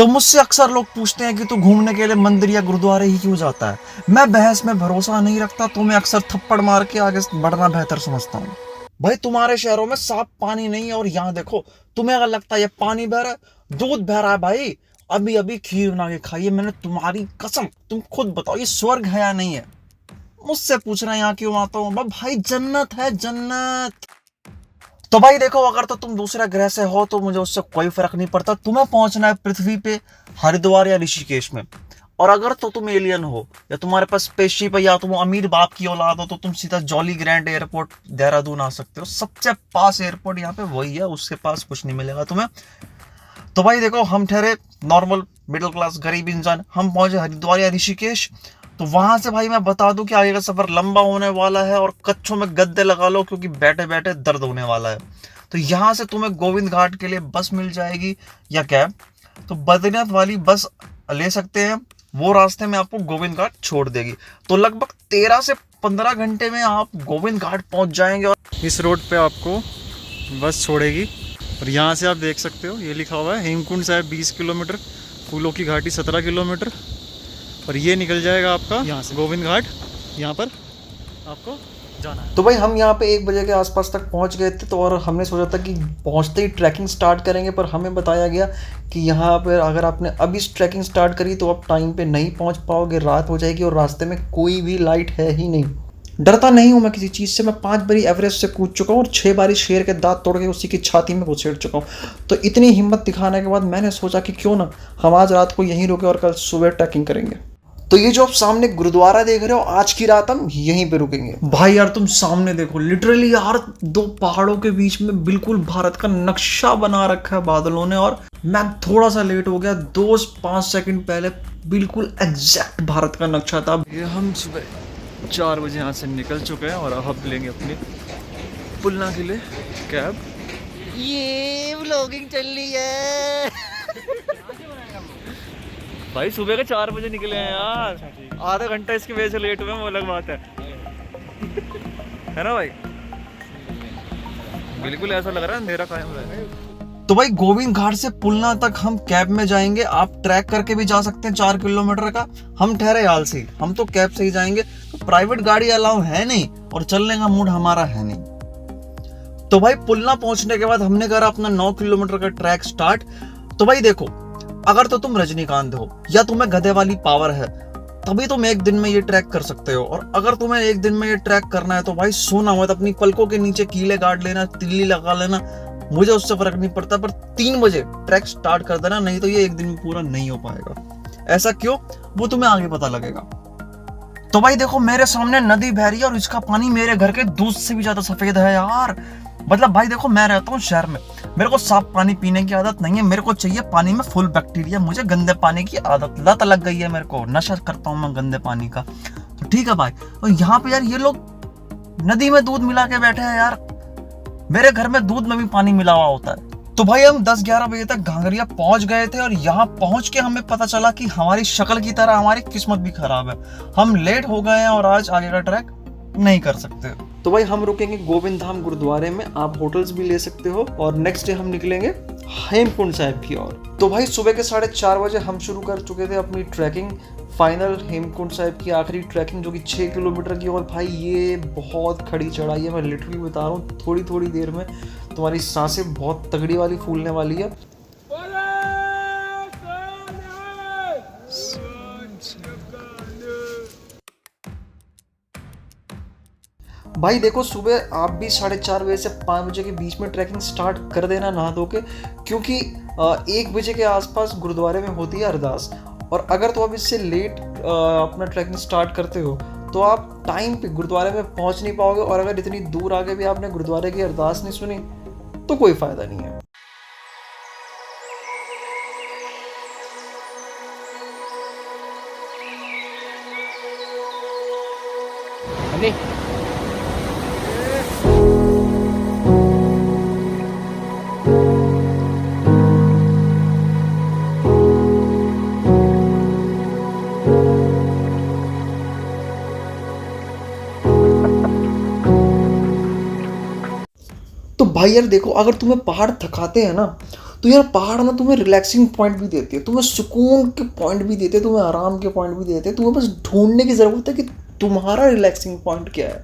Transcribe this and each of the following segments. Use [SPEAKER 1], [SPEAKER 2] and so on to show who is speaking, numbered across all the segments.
[SPEAKER 1] तो मुझसे अक्सर लोग पूछते हैं कि तू घूमने के लिए मंदिर या गुरुद्वारे ही क्यों जाता है। मैं बहस में भरोसा नहीं रखता, तो मैं अक्सर थप्पड़ मार के आगे बढ़ना बेहतर समझता हूँ। भाई तुम्हारे शहरों में साफ पानी नहीं है और यहाँ देखो, तुम्हें अगर लगता है ये पानी बह रहा है, दूध बह रहा है भाई। अभी अभी खीर बना के खाई है मैंने, तुम्हारी कसम। तुम खुद बताओ ये स्वर्ग है या नहीं है। मुझसे पूछ रहे हैं यहाँ क्यों आता हूँ। भाई जन्नत है, जन्नत। तो भाई देखो, अगर तो तुम दूसरे ग्रह से हो तो मुझे उससे कोई फर्क नहीं पड़ता। तुम्हें पहुंचना है पृथ्वी पे, हरिद्वार या ऋषिकेश में। और अगर तो तुम एलियन हो या तुम्हारे पास स्पेसशिप है या तुम अमीर बाप की औलाद हो, तो तुम सीधा जॉली ग्रैंड एयरपोर्ट देहरादून आ सकते हो। सबसे पास एयरपोर्ट यहाँ पे वही है, उसके पास कुछ नहीं मिलेगा तुम्हें। तो भाई देखो, हम ठहरे नॉर्मल मिडिल क्लास गरीब इंसान, हम पहुंचे हरिद्वार या ऋषिकेश। तो वहां से भाई मैं बता दूं कि आगे का सफर लंबा होने वाला है और कच्छों में गद्दे लगा लो, क्योंकि बैठे बैठे दर्द होने वाला है। तो यहाँ से तुम्हें गोविंद घाट के लिए बस मिल जाएगी या कैब। तो बद्रीनाथ वाली बस ले सकते हैं, वो रास्ते में आपको गोविंद घाट छोड़ देगी। तो लगभग 13 से 15 घंटे में आप गोविंद घाट पहुंच जाएंगे। और
[SPEAKER 2] इस रोड पे आपको बस छोड़ेगी और यहाँ से आप देख सकते हो, ये लिखा हुआ है हेमकुंड साहिब 20 किलोमीटर, फूलों की घाटी 17 किलोमीटर। और ये निकल जाएगा आपका यहाँ से गोविंद घाट, यहाँ पर आपको जाना है।
[SPEAKER 1] तो भाई हम यहाँ पे 1 बजे के आसपास तक पहुँच गए थे। तो और हमने सोचा था कि पहुँचते ही ट्रैकिंग स्टार्ट करेंगे, पर हमें बताया गया कि यहाँ पर अगर आपने अभी ट्रैकिंग स्टार्ट करी तो आप टाइम पे नहीं पहुँच पाओगे, रात हो जाएगी और रास्ते में कोई भी लाइट है ही नहीं। डरता नहीं हूँ मैं किसी चीज़ से। मैं 5 बारी एवरेस्ट से कूद चुका हूँ और 6 बारी शेर के दांत तोड़ के उसी की छाती में घुसेड़ चुका हूँ। तो इतनी हिम्मत दिखाने के बाद मैंने सोचा कि क्यों ना हम आज रात को यहीं रुके और कल सुबह ट्रैकिंग करेंगे। तो ये जो आप सामने गुरुद्वारा देख रहे हो, आज की रात हम यहीं पे रुकेंगे। भाई यार तुम सामने देखो, लिटरली यार 2 पहाड़ों के बीच में बिल्कुल भारत का नक्शा बना रखा है बादलों ने। और मैं थोड़ा सा लेट हो गया, 2-5 सेकंड पहले बिल्कुल एग्जैक्ट भारत का नक्शा था।
[SPEAKER 2] ये हम सुबह 4 बजे यहाँ से निकल चुके हैं और अब लेंगे अपनी पुलना के लिए कैब।
[SPEAKER 3] ये व्लॉगिंग चल रही है।
[SPEAKER 2] भाई सुबह के 4 बजे निकले हैं यार, आधा घंटा इसकी वजह से लेट हुए हैं, वो अलग बात है ना भाई। बिल्कुल ऐसा लग रहा है अंधेरा कायम है।
[SPEAKER 1] तो भाई गोविंद घाट से पुलना तक हम कैब में जाएंगे। आप ट्रैक करके भी जा सकते हैं 4 किलोमीटर का। हम ठहरे आलसी, हम तो कैब से ही जाएंगे। तो प्राइवेट गाड़ी अलाउ है नहीं और चलने का मूड हमारा है नहीं। तो भाई पुलना पहुंचने के बाद हमने करा अपना 9 किलोमीटर का ट्रैक स्टार्ट। तो भाई देखो, अगर तो तुम रजनीकांत हो या तुम्हें गधे वाली पावर है, तभी तुम एक दिन में ये ट्रैक कर सकते हो। और अगर तुम्हें एक दिन में ये ट्रैक करना है तो भाई सोना मत, अपनी पलकों के नीचे कीले गाड़ लेना, तिल्ली लगा लेना, मुझे उससे फर्क नहीं पड़ता, पर 3 बजे ट्रैक स्टार्ट कर देना, नहीं तो ये एक दिन में पूरा नहीं हो पाएगा। ऐसा क्यों, वो तुम्हें आगे पता लगेगा। तो भाई देखो, मेरे सामने नदी बह रही है और इसका पानी मेरे घर के दूध से भी ज्यादा सफेद है यार। मतलब भाई देखो, मैं रहता हूँ शहर में, मेरे को साफ पानी पीने की आदत नहीं है। मेरे को चाहिए पानी में फुल बैक्टीरिया। मुझे गंदे पानी की आदत, लत लग गई है मेरे को, नशा करता हूँ मैं गंदे पानी का। तो ठीक है भाई, तो यहाँ पे यार ये लोग नदी में दूध मिला के बैठे हैं यार। मेरे घर में दूध में भी पानी मिला हुआ होता है। तो भाई हम 10-11 बजे तक घांगरिया पहुंच गए थे और यहाँ पहुंच के हमें पता चला कि हमारी शक्ल की तरह हमारी किस्मत भी खराब है। हम लेट हो गए हैं और आज आगे का ट्रैक नहीं कर सकते। तो भाई हम रुकेंगे गोविंद धाम गुरुद्वारे में, आप होटल्स भी ले सकते हो। और नेक्स्ट डे हम निकलेंगे हेमकुंड साहिब की ओर। तो भाई सुबह के 4:30 बजे हम शुरू कर चुके थे अपनी ट्रैकिंग, फाइनल हेमकुंड साहिब की आखिरी ट्रैकिंग, जो कि 6 किलोमीटर की। और भाई ये बहुत खड़ी चढ़ाई है, मैं लिटरली बता रहा हूँ, थोड़ी थोड़ी देर में तुम्हारी सांसें बहुत तगड़ी वाली फूलने वाली है। भाई देखो, सुबह आप भी 4:30 बजे से 5 बजे के बीच में ट्रैकिंग स्टार्ट कर देना नहा धो के, क्योंकि 1 बजे के आसपास गुरुद्वारे में होती है अरदास। और अगर तो आप इससे लेट अपना ट्रैकिंग स्टार्ट करते हो तो आप टाइम पे गुरुद्वारे में पहुंच नहीं पाओगे। और अगर इतनी दूर आके भी आपने गुरुद्वारे की अरदास नहीं सुनी तो कोई फ़ायदा नहीं है। तो भाई यार देखो, अगर तुम्हें पहाड़ थकाते हैं ना, तो यार पहाड़ ना तुम्हें रिलैक्सिंग पॉइंट भी देते हैं, तुम्हें सुकून के पॉइंट भी देते हैं, तुम्हें आराम के पॉइंट भी देते हैं। तुम्हें बस ढूंढने की ज़रूरत है कि तुम्हारा रिलैक्सिंग पॉइंट क्या है।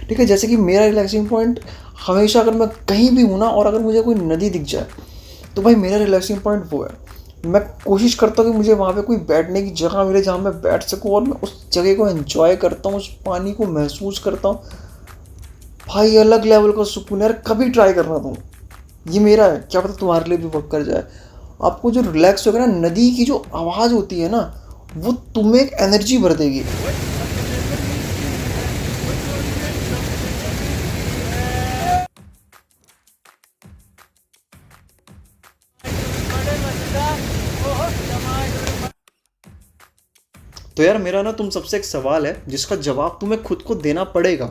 [SPEAKER 1] ठीक है, जैसे कि मेरा रिलैक्सिंग पॉइंट हमेशा, अगर मैं कहीं भी हूँ ना और अगर मुझे कोई नदी दिख जाए तो भाई मेरा रिलैक्सिंग पॉइंट वो है। मैं कोशिश करता हूँ कि मुझे वहाँ पे कोई बैठने की जगह मिले जहाँ मैं बैठ सकूँ और मैं उस जगह को एंजॉय करता हूँ, उस पानी को महसूस करता हूँ। भाई अलग लेवल का सुकून यार, कभी ट्राई करना तुम, ये मेरा है, क्या पता तुम्हारे लिए भी वर्क कर जाए। आपको जो रिलैक्स होगा ना, नदी की जो आवाज़ होती है ना, वो तुम्हें एक एनर्जी भर देगी। तो यार मेरा ना तुम सबसे एक सवाल है जिसका जवाब तुम्हें खुद को देना पड़ेगा।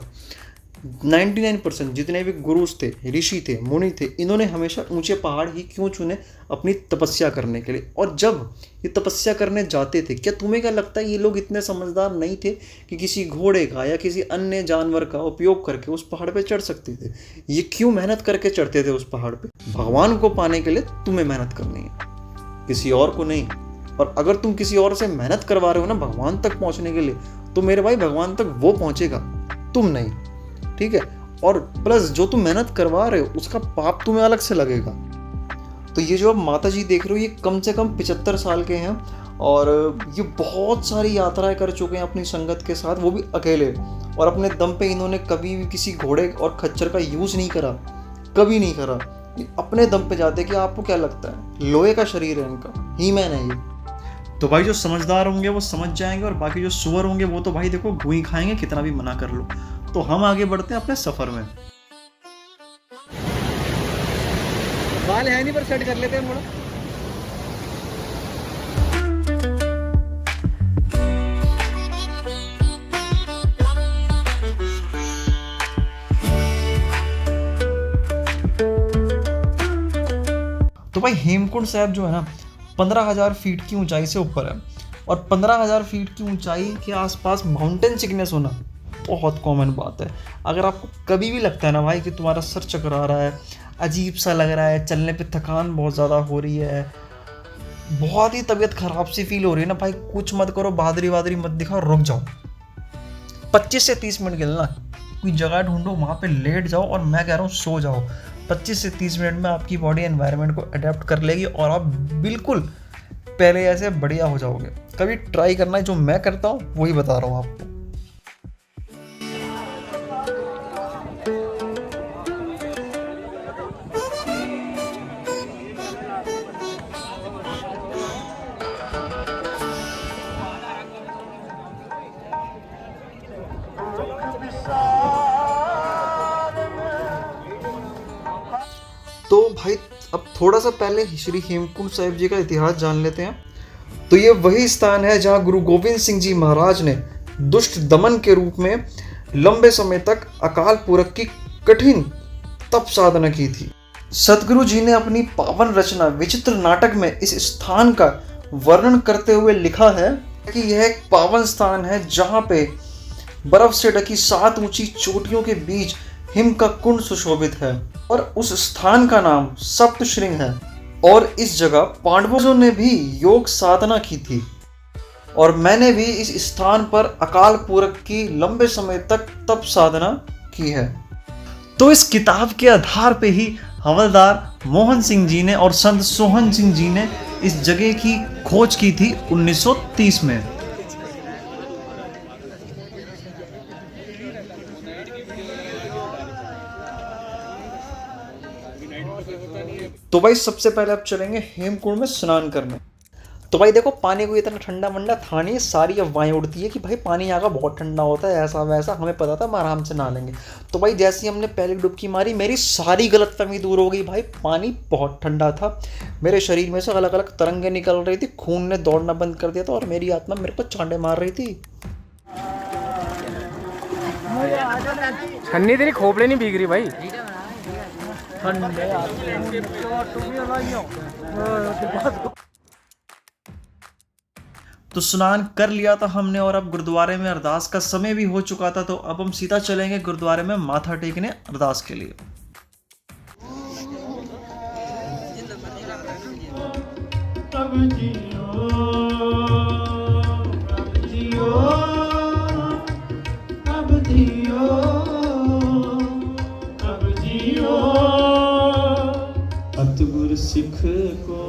[SPEAKER 1] 99% जितने भी गुरुज थे, ऋषि थे, मुनि थे, इन्होंने हमेशा ऊंचे पहाड़ ही क्यों चुने अपनी तपस्या करने के लिए। और जब ये तपस्या करने जाते थे, क्या तुम्हें क्या लगता है ये लोग इतने समझदार नहीं थे कि किसी घोड़े का या किसी अन्य जानवर का उपयोग करके उस पहाड़ पे चढ़ सकते थे? ये क्यों मेहनत करके चढ़ते थे उस पहाड़ पे? भगवान को पाने के लिए तुम्हें मेहनत करनी है, किसी और को नहीं। और अगर तुम किसी और से मेहनत करवा रहे हो ना भगवान तक पहुंचने के लिए, तो मेरे भाई भगवान तक वो पहुंचेगा, तुम नहीं। ठीक है, और प्लस जो तुम मेहनत करवा रहे हो उसका पाप तुम्हें अलग से लगेगा। तो ये जो अब माता जी देख रहे हो, ये कम से कम 75 साल के हैं और ये बहुत सारी यात्राएं कर चुके हैं अपनी संगत के साथ, वो भी अकेले। और अपने दम पे इन्होंने कभी भी किसी घोड़े और खच्चर का यूज़ नहीं करा, कभी नहीं करा। ये अपने दम पे जाते। कि आपको क्या लगता है, लोहे का शरीर है इनका, ही मैन है ये। तो भाई जो समझदार होंगे वो समझ जाएंगे और बाकी जो सुअर होंगे वो तो भाई देखो घुई खाएंगे कितना भी मना कर लो। तो हम आगे बढ़ते हैं अपने सफर में।
[SPEAKER 3] बाल है नहीं पर सेट कर लेते हैं थोड़ा।
[SPEAKER 1] तो भाई हेमकुंड साहिब जो है ना 15,000 फीट की ऊंचाई से ऊपर है। और 15,000 फीट की ऊंचाई के आसपास माउंटेन सिकनेस होना बहुत कॉमन बात है। अगर आपको कभी भी लगता है ना भाई कि तुम्हारा सर चकरा रहा है, अजीब सा लग रहा है, चलने पे थकान बहुत ज़्यादा हो रही है, बहुत ही तबीयत ख़राब सी फील हो रही है ना, भाई कुछ मत करो, बहादुरी बहादुरी मत दिखाओ, रुक जाओ। 25 से 30 मिनट के लिए ना कोई जगह ढूंढो, वहाँ पे लेट जाओ और मैं कह रहा हूँ सो जाओ। 25 से 30 मिनट में आपकी बॉडी एनवायरनमेंट को अडेप्ट कर लेगी और आप बिल्कुल पहले ऐसे बढ़िया हो जाओगे। कभी ट्राई करना है, जो मैं करता हूँ वही बता रहा हूँ आपको। तो भाई अब थोड़ा सा पहले श्री हेमकुंड साहिब जी का इतिहास जान लेते हैं। तो ये वही स्थान है जहाँ गुरु गोविंद सिंह जी महाराज ने दुष्ट दमन के रूप में लंबे समय तक अकाल पुरख की कठिन तप साधना की थी। सतगुरु जी ने अपनी पावन रचना विचित्र नाटक में इस स्थान का वर्णन करते हुए लिखा है कि यह एक पावन स्थान है जहाँ पे बर्फ से ढकी 7 ऊंची चोटियों के बीच हिम का कुंड सुशोभित है और उस स्थान का नाम सप्तशृंग है। और इस जगह पांडवों ने भी योग साधना की थी और मैंने भी इस स्थान पर अकाल पुरख की लंबे समय तक तप साधना की है। तो इस किताब के आधार पे ही हवलदार मोहन सिंह जी ने और संत सोहन सिंह जी ने इस जगह की खोज की थी 1930 में। तो भाई सबसे पहले आप चलेंगे हेमकुंड में स्नान करने। तो भाई देखो पानी को इतना ठंडा मंडा था नहीं, सारी अफवाहें उड़ती है कि भाई पानी यहाँ का बहुत ठंडा होता है, ऐसा वैसा। हमें पता था हम आराम से नहा लेंगे। तो भाई जैसे ही हमने पहले डुबकी मारी मेरी सारी गलतफहमी दूर हो गई। भाई पानी बहुत ठंडा था, मेरे शरीर में से अलग अलग तरंगें निकल रही थी, खून ने दौड़ना बंद कर दिया था और मेरी आत्मा मेरे को चांडे मार रही थी।
[SPEAKER 3] छन्नी तेरी खोपड़े नहीं भीग रही भाई।
[SPEAKER 1] तो स्नान कर लिया था हमने और अब गुरुद्वारे में अरदास का समय भी हो चुका था। तो अब हम सीधा चलेंगे गुरुद्वारे में माथा टेकने अरदास के लिए।
[SPEAKER 4] सतगुर सिख को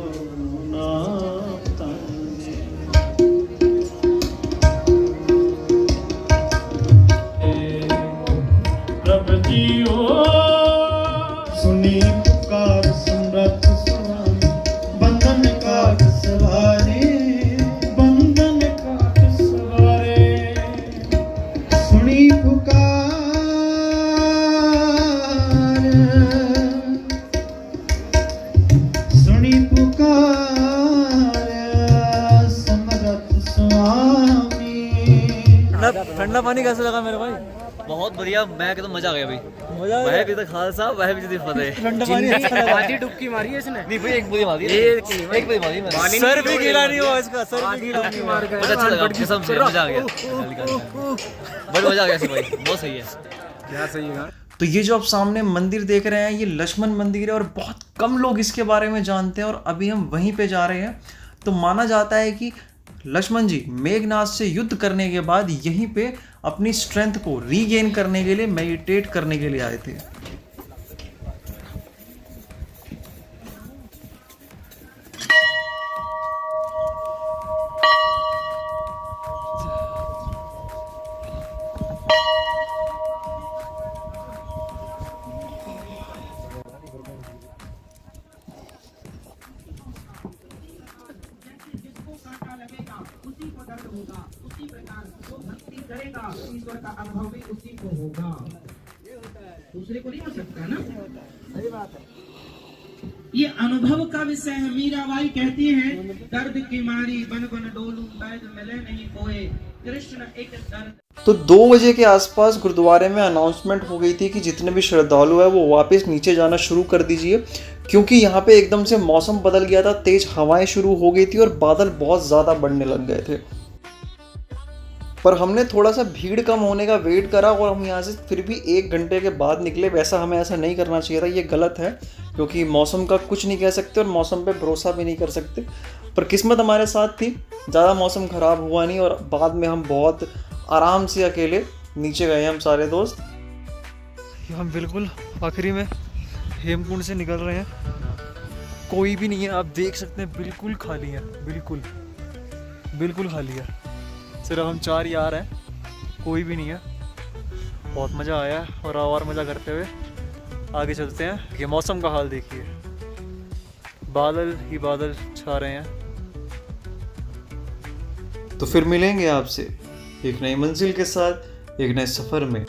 [SPEAKER 4] नाम ताने प्रभ जियो सुनी पुकार समरथ स्वामी बंधन काट सवारे बंधन काट सवारे सुनी पुकार सुनी पुकार समरथ स्वामी।
[SPEAKER 2] ठंडा पानी कैसा लगा मेरे भाई?
[SPEAKER 5] बहुत बढ़िया, मैं एकदम मजा आ गया भाई।
[SPEAKER 2] मजा
[SPEAKER 5] वह भी तो खालसा, वह भी तो फतेह।
[SPEAKER 2] ठंडा पानी अच्छा लगा।
[SPEAKER 3] आधी डुबकी मारी है इसने।
[SPEAKER 5] नहीं भाई, एक बुरी मारी है, एक बुरी मारी मैंने।
[SPEAKER 2] सर भी गिरा नहीं हुआ इसका, सर भी गिरा नहीं हुआ।
[SPEAKER 5] बहुत अच्छा लगा, कसम से मजा आ गया, बड़ा मजा आ गया भाई, बहुत सही है।
[SPEAKER 3] क्या सही है?
[SPEAKER 1] तो ये जो आप सामने मंदिर देख रहे हैं, ये लक्ष्मण मंदिर है और बहुत कम लोग इसके बारे में जानते हैं। और अभी हम वहीं पे जा रहे हैं। तो माना जाता है कि लक्ष्मण जी मेघनाद से युद्ध करने के बाद यहीं पे अपनी स्ट्रेंथ को रीगेन करने के लिए मेडिटेट करने के लिए आए थे।
[SPEAKER 6] दूसरे को नहीं हो सकता ना, सही बात है। ये अनुभव का विषय है। मीराबाई कहती हैं, दर्द की मारी बन बन डोलूं बैद मिले नहीं कोई, कृष्ण एक दर्द।
[SPEAKER 1] तो 2 बजे के आसपास गुरुद्वारे में अनाउंसमेंट हो गई थी कि जितने भी श्रद्धालु हैं वो वापस नीचे जाना शुरू कर दीजिए, क्योंकि यहाँ पे एकदम से मौसम बदल गया था, तेज हवाएं शुरू हो गई थी और बादल बहुत ज़्यादा बढ़ने लग गए थे। पर हमने थोड़ा सा भीड़ कम होने का वेट करा और हम यहाँ से फिर भी 1 घंटे के बाद निकले। वैसा हमें ऐसा नहीं करना चाहिए था, ये गलत है, क्योंकि मौसम का कुछ नहीं कह सकते और मौसम पे भरोसा भी नहीं कर सकते। पर किस्मत हमारे साथ थी, ज़्यादा मौसम ख़राब हुआ नहीं और बाद में हम बहुत आराम से अकेले नीचे गए हम सारे दोस्त।
[SPEAKER 2] हम बिल्कुल आखिरी में हेमकुंड से निकल रहे हैं। कोई भी नहीं है, आप देख सकते हैं, बिल्कुल खाली है, बिल्कुल बिल्कुल खाली है। सिर्फ हम 4 यार हैं, कोई भी नहीं है। बहुत मज़ा आया और मज़ा करते हुए आगे चलते हैं। ये मौसम का हाल देखिए, बादल ही बादल छा रहे हैं।
[SPEAKER 1] तो फिर मिलेंगे आपसे एक नई मंजिल के साथ, एक नए सफ़र में।